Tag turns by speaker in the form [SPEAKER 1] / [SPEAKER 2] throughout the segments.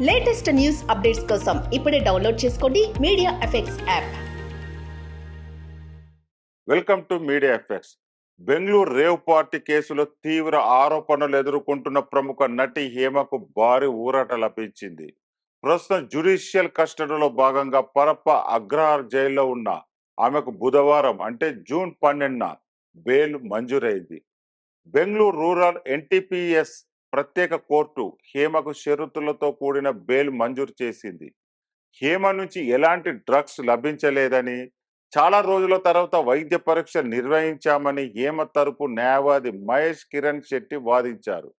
[SPEAKER 1] Latest news updates కోసం ఇప్పుడే download చేసుకోండి media effects app.
[SPEAKER 2] Welcome to media effects. Bengaluru rave party కేసులో తీవ్ర ఆరోపణలు ఎదుర్కొంటున్న ప్రముఖ నటి హేమకు భారీ ఊరట లభించింది. ప్రస్తుతం జ్యుడిషియల్ కస్టడీలో భాగంగా పరప్ప అగ్రహార్ జైల్లో ఉన్న ఆమెకు బుధవారం అంటే జూన్ 12న బెయిల్ మంజూరైంది. బెంగళూరు రూరల్ ఎన్టీపీఎస్ ప్రత్యేక కోర్టు హేమకు షరతులతో కూడిన బెయిల్ మంజూరు చేసింది. హేమ నుంచి ఎలాంటి డ్రగ్స్ లభించలేదని, చాలా రోజుల తర్వాత వైద్య పరీక్ష నిర్వహించామని హేమ తరపు న్యాయవాది మహేష్ కిరణ్ శెట్టి వాదించారు.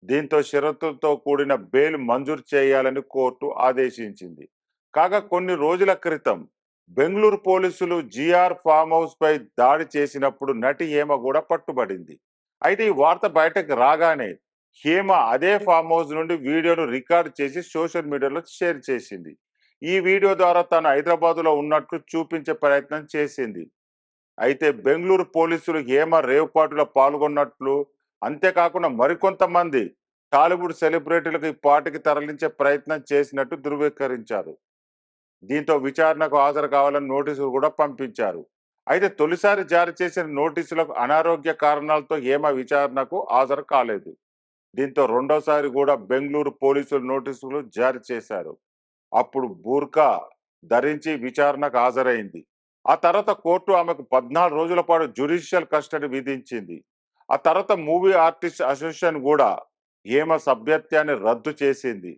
[SPEAKER 2] దీంతో షరతులతో కూడిన బెయిల్ మంజూరు చేయాలని కోర్టు ఆదేశించింది. కాగా కొన్ని రోజుల క్రితం బెంగళూరు పోలీసులు జిఆర్ ఫామ్ హౌస్ పై దాడి చేసినప్పుడు నటి హేమ కూడా పట్టుబడింది. అయితే ఈ వార్త బయటకు రాగానే హేమ అదే ఫామ్ హౌస్ నుండి వీడియోను రికార్డ్ చేసి సోషల్ మీడియాలో షేర్ చేసింది. ఈ వీడియో ద్వారా తాను హైదరాబాద్లో ఉన్నట్లు చూపించే ప్రయత్నం చేసింది. అయితే బెంగళూరు పోలీసులు హేమ రేవ్ పార్టీలో పాల్గొన్నట్లు, అంతేకాకుండా మరికొంతమంది టాలీవుడ్ సెలబ్రిటీలకు ఈ పార్టీకి తరలించే ప్రయత్నం చేసినట్టు ధృవీకరించారు. దీంతో విచారణకు హాజరు కావాలని నోటీసులు కూడా పంపించారు. అయితే తొలిసారి జారీ చేసిన నోటీసులకు అనారోగ్య కారణాలతో హేమ విచారణకు హాజరు కాలేదు. దీంతో రెండోసారి కూడా బెంగళూరు పోలీసులు నోటీసులు జారీ చేశారు. అప్పుడు బూర్కా ధరించి విచారణకు హాజరైంది. ఆ తర్వాత కోర్టు ఆమెకు 14 రోజుల పాటు జ్యుడిషియల్ కస్టడీ విధించింది. ఆ తర్వాత మూవీ ఆర్టిస్ట్ అసోసియేషన్ కూడా హేమ సభ్యత్వాన్ని రద్దు చేసింది.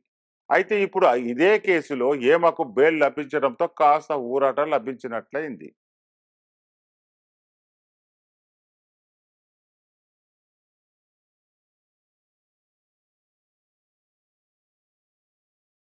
[SPEAKER 2] అయితే ఇప్పుడు ఇదే కేసులో హేమకు బెయిల్ లభించడంతో కాస్త ఊరట లభించినట్లయింది.